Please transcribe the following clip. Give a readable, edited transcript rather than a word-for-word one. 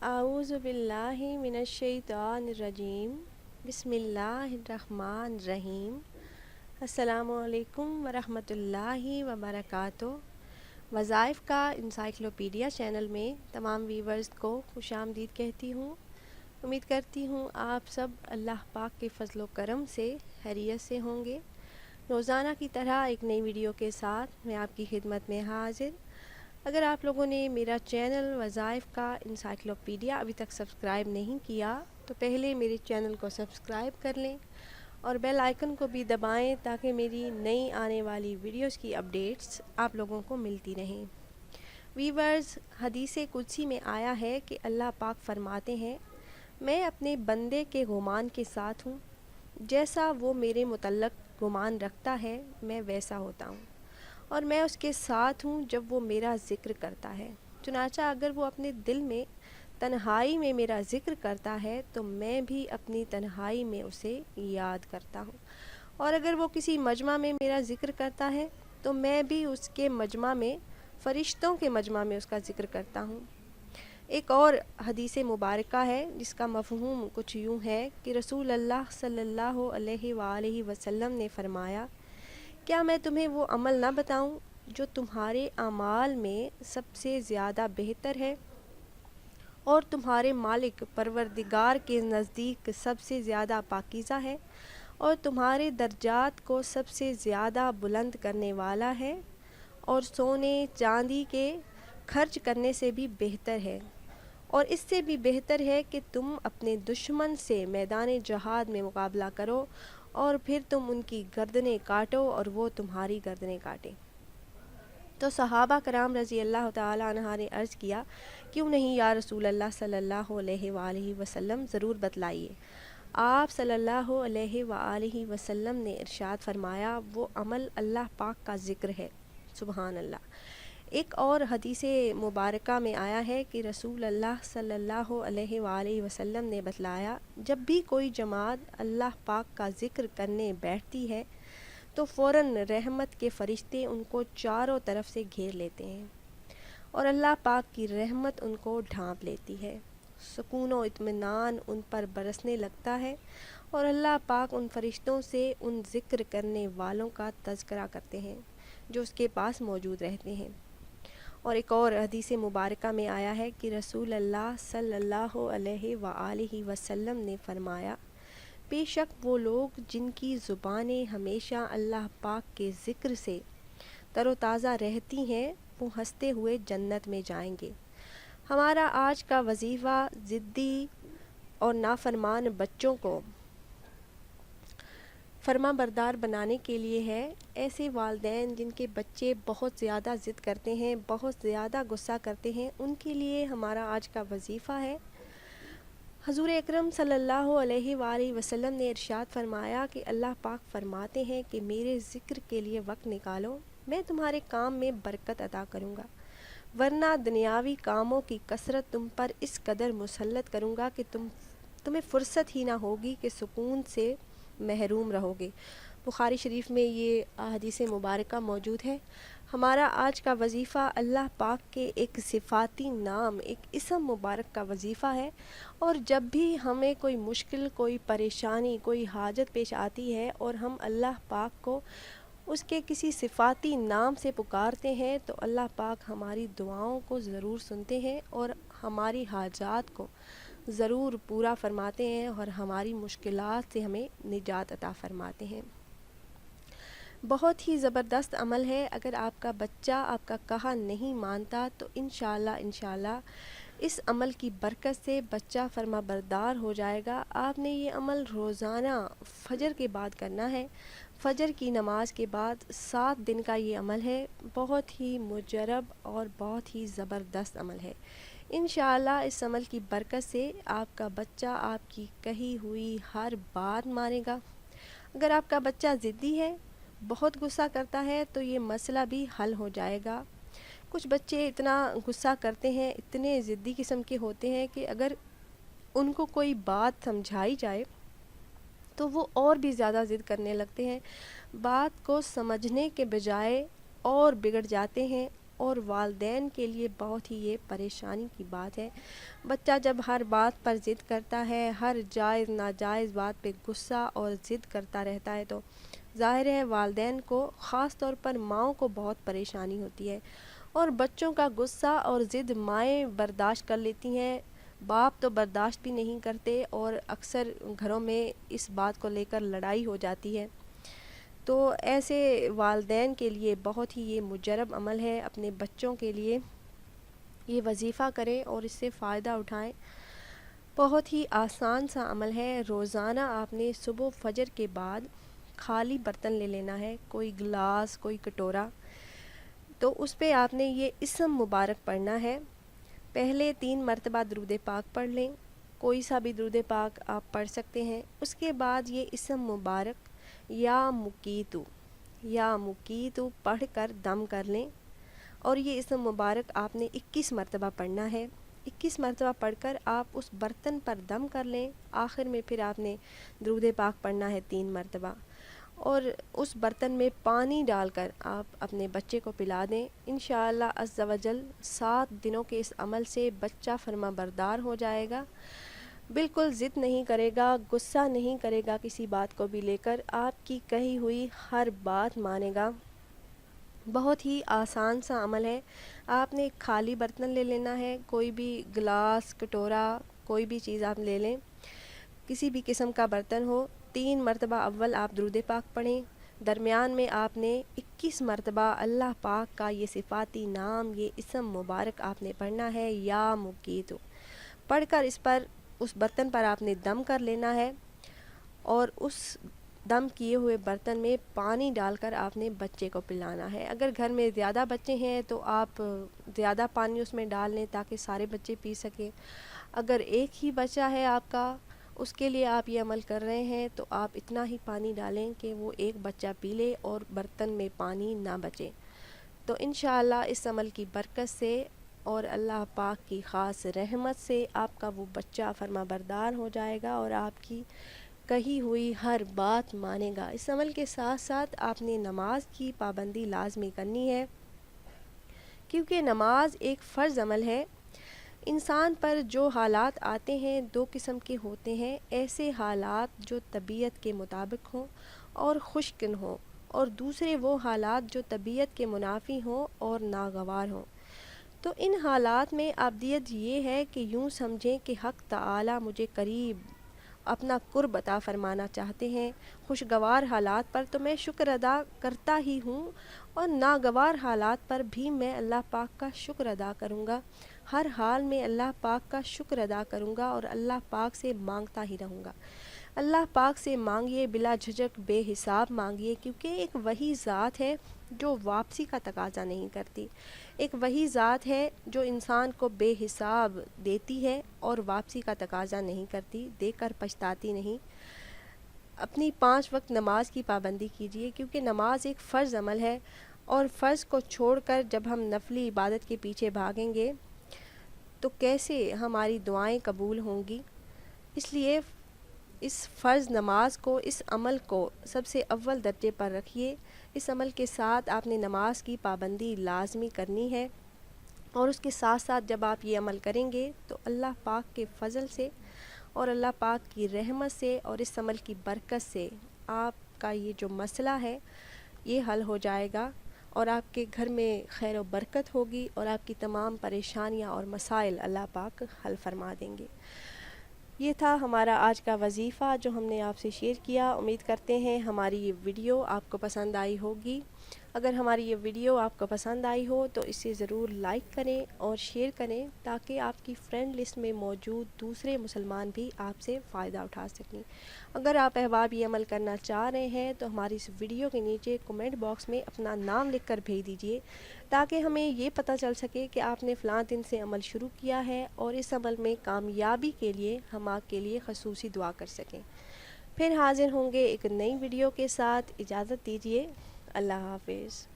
اعوذ باللہ من الشیطان الرجیم بسم اللہ الرحمن الرحیم۔ السلام علیکم ورحمۃ اللہ وبرکاتہ۔ وظائف کا انسائکلوپیڈیا چینل میں تمام ویورز کو خوش آمدید کہتی ہوں۔ امید کرتی ہوں آپ سب اللہ پاک کے فضل و کرم سے خیریت سے ہوں گے۔ روزانہ کی طرح ایک نئی ویڈیو کے ساتھ میں آپ کی خدمت میں حاضر۔ اگر آپ لوگوں نے میرا چینل وظائف کا انسائکلوپیڈیا ابھی تک سبسکرائب نہیں کیا تو پہلے میرے چینل کو سبسکرائب کر لیں اور بیل آئیکن کو بھی دبائیں تاکہ میری نئی آنے والی ویڈیوز کی اپڈیٹس آپ لوگوں کو ملتی رہیں۔ ویورز، حدیث قدسی میں آیا ہے کہ اللہ پاک فرماتے ہیں، میں اپنے بندے کے گمان کے ساتھ ہوں، جیسا وہ میرے متعلق گمان رکھتا ہے میں ویسا ہوتا ہوں، اور میں اس کے ساتھ ہوں جب وہ میرا ذکر کرتا ہے۔ چنانچہ اگر وہ اپنے دل میں تنہائی میں میرا ذکر کرتا ہے تو میں بھی اپنی تنہائی میں اسے یاد کرتا ہوں، اور اگر وہ کسی مجمع میں میرا ذکر کرتا ہے تو میں بھی اس کے مجمع میں، فرشتوں کے مجمع میں اس کا ذکر کرتا ہوں۔ ایک اور حدیث مبارکہ ہے جس کا مفہوم کچھ یوں ہے کہ رسول اللہ صلی اللہ علیہ وآلہ وسلم نے فرمایا، کیا میں تمہیں وہ عمل نہ بتاؤں جو تمہارے اعمال میں سب سے زیادہ بہتر ہے اور تمہارے مالک پروردگار کے نزدیک سب سے زیادہ پاکیزہ ہے اور تمہارے درجات کو سب سے زیادہ بلند کرنے والا ہے اور سونے چاندی کے خرچ کرنے سے بھی بہتر ہے، اور اس سے بھی بہتر ہے کہ تم اپنے دشمن سے میدان جہاد میں مقابلہ کرو اور پھر تم ان کی گردنیں کاٹو اور وہ تمہاری گردنیں کاٹیں۔ تو صحابہ کرام رضی اللہ تعالیٰ عنہ نے عرض کیا، کیوں نہیں یا رسول اللہ صلی اللہ علیہ وآلہ وسلم، ضرور بتلائیے۔ آپ صلی اللہ علیہ وآلہ وسلم نے ارشاد فرمایا، وہ عمل اللہ پاک کا ذکر ہے۔ سبحان اللہ۔ ایک اور حدیث مبارکہ میں آیا ہے کہ رسول اللہ صلی اللہ علیہ وآلہ وسلم نے بتلایا، جب بھی کوئی جماعت اللہ پاک کا ذکر کرنے بیٹھتی ہے تو فوراً رحمت کے فرشتے ان کو چاروں طرف سے گھیر لیتے ہیں اور اللہ پاک کی رحمت ان کو ڈھانپ لیتی ہے، سکون و اطمینان ان پر برسنے لگتا ہے، اور اللہ پاک ان فرشتوں سے ان ذکر کرنے والوں کا تذکرہ کرتے ہیں جو اس کے پاس موجود رہتے ہیں۔ اور ایک اور حدیث مبارکہ میں آیا ہے کہ رسول اللہ صلی اللہ علیہ وآلہ وسلم نے فرمایا، بے شک وہ لوگ جن کی زبانیں ہمیشہ اللہ پاک کے ذکر سے تر و تازہ رہتی ہیں، وہ ہنستے ہوئے جنت میں جائیں گے۔ ہمارا آج کا وظیفہ ضدی اور نافرمان بچوں کو فرما بردار بنانے کے لیے ہے۔ ایسے والدین جن کے بچے بہت زیادہ ضد کرتے ہیں، بہت زیادہ غصہ کرتے ہیں، ان کے لیے ہمارا آج کا وظیفہ ہے۔ حضور اکرم صلی اللہ علیہ وآلہ وسلم نے ارشاد فرمایا کہ اللہ پاک فرماتے ہیں کہ میرے ذکر کے لیے وقت نکالو، میں تمہارے کام میں برکت عطا کروں گا، ورنہ دنیاوی کاموں کی کثرت تم پر اس قدر مسلط کروں گا کہ تمہیں فرصت ہی نہ ہوگی کہ سکون سے محروم رہو گے۔ بخاری شریف میں یہ حدیث مبارکہ موجود ہے۔ ہمارا آج کا وظیفہ اللہ پاک کے ایک صفاتی نام، ایک اسم مبارک کا وظیفہ ہے، اور جب بھی ہمیں کوئی مشکل، کوئی پریشانی، کوئی حاجت پیش آتی ہے اور ہم اللہ پاک کو اس کے کسی صفاتی نام سے پکارتے ہیں تو اللہ پاک ہماری دعاؤں کو ضرور سنتے ہیں اور ہماری حاجات کو ضرور پورا فرماتے ہیں اور ہماری مشکلات سے ہمیں نجات عطا فرماتے ہیں۔ بہت ہی زبردست عمل ہے۔ اگر آپ کا بچہ آپ کا کہا نہیں مانتا تو انشاءاللہ اس عمل کی برکت سے بچہ فرما بردار ہو جائے گا۔ آپ نے یہ عمل روزانہ فجر کے بعد کرنا ہے، فجر کی نماز کے بعد 7 دن کا یہ عمل ہے۔ بہت ہی مجرب اور بہت ہی زبردست عمل ہے۔ انشاءاللہ اس عمل کی برکت سے آپ کا بچہ آپ کی کہی ہوئی ہر بات مانے گا۔ اگر آپ کا بچہ ضدی ہے، بہت غصہ کرتا ہے، تو یہ مسئلہ بھی حل ہو جائے گا۔ کچھ بچے اتنا غصہ کرتے ہیں، اتنے ضدی قسم کے ہوتے ہیں کہ اگر ان کو کوئی بات سمجھائی جائے تو وہ اور بھی زیادہ ضد کرنے لگتے ہیں، بات کو سمجھنے کے بجائے اور بگڑ جاتے ہیں اور والدین کے لیے بہت ہی یہ پریشانی کی بات ہے۔ بچہ جب ہر بات پر ضد کرتا ہے، ہر جائز ناجائز بات پہ غصہ اور ضد کرتا رہتا ہے، تو ظاہر ہے والدین کو، خاص طور پر ماؤں کو بہت پریشانی ہوتی ہے۔ اور بچوں کا غصہ اور ضد مائیں برداشت کر لیتی ہیں، باپ تو برداشت بھی نہیں کرتے، اور اکثر گھروں میں اس بات کو لے کر لڑائی ہو جاتی ہے۔ تو ایسے والدین کے لیے بہت ہی یہ مجرب عمل ہے، اپنے بچوں کے لیے یہ وظیفہ کریں اور اس سے فائدہ اٹھائیں۔ بہت ہی آسان سا عمل ہے۔ روزانہ آپ نے صبح فجر کے بعد خالی برتن لے لینا ہے، کوئی گلاس، کوئی کٹورا، تو اس پہ آپ نے یہ اسم مبارک پڑھنا ہے۔ پہلے 3 مرتبہ درود پاک پڑھ لیں، کوئی سا بھی درود پاک آپ پڑھ سکتے ہیں۔ اس کے بعد یہ اسم مبارک یا مقیتو پڑھ کر دم کر لیں، اور یہ اسم مبارک آپ نے 21 مرتبہ پڑھنا ہے۔ 21 مرتبہ پڑھ کر آپ اس برتن پر دم کر لیں۔ آخر میں پھر آپ نے درود پاک پڑھنا ہے 3 مرتبہ، اور اس برتن میں پانی ڈال کر آپ اپنے بچے کو پلا دیں۔ انشاءاللہ عز و جل 7 دنوں کے اس عمل سے بچہ فرما بردار ہو جائے گا، بالکل ضد نہیں کرے گا، غصہ نہیں کرے گا کسی بات کو بھی لے کر، آپ کی کہی ہوئی ہر بات مانے گا۔ بہت ہی آسان سا عمل ہے۔ آپ نے ایک خالی برتن لے لینا ہے، کوئی بھی گلاس، کٹورا، کوئی بھی چیز آپ لے لیں، کسی بھی قسم کا برتن ہو۔ 3 مرتبہ اول آپ درود پاک پڑھیں، درمیان میں آپ نے 21 مرتبہ اللہ پاک کا یہ صفاتی نام، یہ اسم مبارک آپ نے پڑھنا ہے، یا مقیتو پڑھ کر اس برتن پر آپ نے دم کر لینا ہے، اور اس دم کیے ہوئے برتن میں پانی ڈال کر آپ نے بچے کو پلانا ہے۔ اگر گھر میں زیادہ بچے ہیں تو آپ زیادہ پانی اس میں ڈال لیں تاکہ سارے بچے پی سکیں۔ اگر ایک ہی بچہ ہے آپ کا، اس کے لیے آپ یہ عمل کر رہے ہیں، تو آپ اتنا ہی پانی ڈالیں کہ وہ ایک بچہ پی لے اور برتن میں پانی نہ بچے۔ تو انشاءاللہ اس عمل کی برکت سے اور اللہ پاک کی خاص رحمت سے آپ کا وہ بچہ فرما بردار ہو جائے گا اور آپ کی کہی ہوئی ہر بات مانے گا۔ اس عمل کے ساتھ ساتھ آپ نے نماز کی پابندی لازمی کرنی ہے، کیونکہ نماز ایک فرض عمل ہے۔ انسان پر جو حالات آتے ہیں 2 قسم کے ہوتے ہیں، ایسے حالات جو طبیعت کے مطابق ہوں اور خوشکن ہوں، اور دوسرے وہ حالات جو طبیعت کے منافی ہوں اور ناگوار ہوں۔ تو ان حالات میں ابدیت یہ ہے کہ یوں سمجھیں کہ حق تعالی مجھے قریب اپنا قرب عطا فرمانا چاہتے ہیں۔ خوشگوار حالات پر تو میں شکر ادا کرتا ہی ہوں، اور ناگوار حالات پر بھی میں اللہ پاک کا شکر ادا کروں گا۔ ہر حال میں اللہ پاک کا شکر ادا کروں گا اور اللہ پاک سے مانگتا ہی رہوں گا۔ اللہ پاک سے مانگیے، بلا جھجک بے حساب مانگیے، کیونکہ ایک وہی ذات ہے جو واپسی کا تقاضا نہیں کرتی، ایک وہی ذات ہے جو انسان کو بے حساب دیتی ہے اور واپسی کا تقاضا نہیں کرتی، دے کر پچھتاتی نہیں۔ اپنی 5 وقت نماز کی پابندی کیجیے، کیونکہ نماز ایک فرض عمل ہے، اور فرض کو چھوڑ کر جب ہم نفلی عبادت کے پیچھے بھاگیں گے تو کیسے ہماری دعائیں قبول ہوں گی؟ اس لیے اس فرض نماز کو، اس عمل کو سب سے اول درجے پر رکھیے۔ اس عمل کے ساتھ آپ نے نماز کی پابندی لازمی کرنی ہے، اور اس کے ساتھ ساتھ جب آپ یہ عمل کریں گے تو اللہ پاک کے فضل سے اور اللہ پاک کی رحمت سے اور اس عمل کی برکت سے آپ کا یہ جو مسئلہ ہے یہ حل ہو جائے گا، اور آپ کے گھر میں خیر و برکت ہوگی، اور آپ کی تمام پریشانیاں اور مسائل اللہ پاک حل فرما دیں گے۔ یہ تھا ہمارا آج کا وظیفہ جو ہم نے آپ سے شیئر کیا۔ امید کرتے ہیں ہماری یہ ویڈیو آپ کو پسند آئی ہوگی۔ اگر ہماری یہ ویڈیو آپ کو پسند آئی ہو تو اسے ضرور لائک کریں اور شیئر کریں، تاکہ آپ کی فرینڈ لسٹ میں موجود دوسرے مسلمان بھی آپ سے فائدہ اٹھا سکیں۔ اگر آپ احباب یہ عمل کرنا چاہ رہے ہیں تو ہماری اس ویڈیو کے نیچے کمنٹ باکس میں اپنا نام لکھ کر بھیج دیجیے، تاکہ ہمیں یہ پتہ چل سکے کہ آپ نے فلاں دن سے عمل شروع کیا ہے، اور اس عمل میں کامیابی کے لیے ہم آپ کے لیے خصوصی دعا کر سکیں۔ پھر حاضر ہوں گے ایک نئی ویڈیو کے ساتھ۔ اجازت دیجیے، اللہ حافظ۔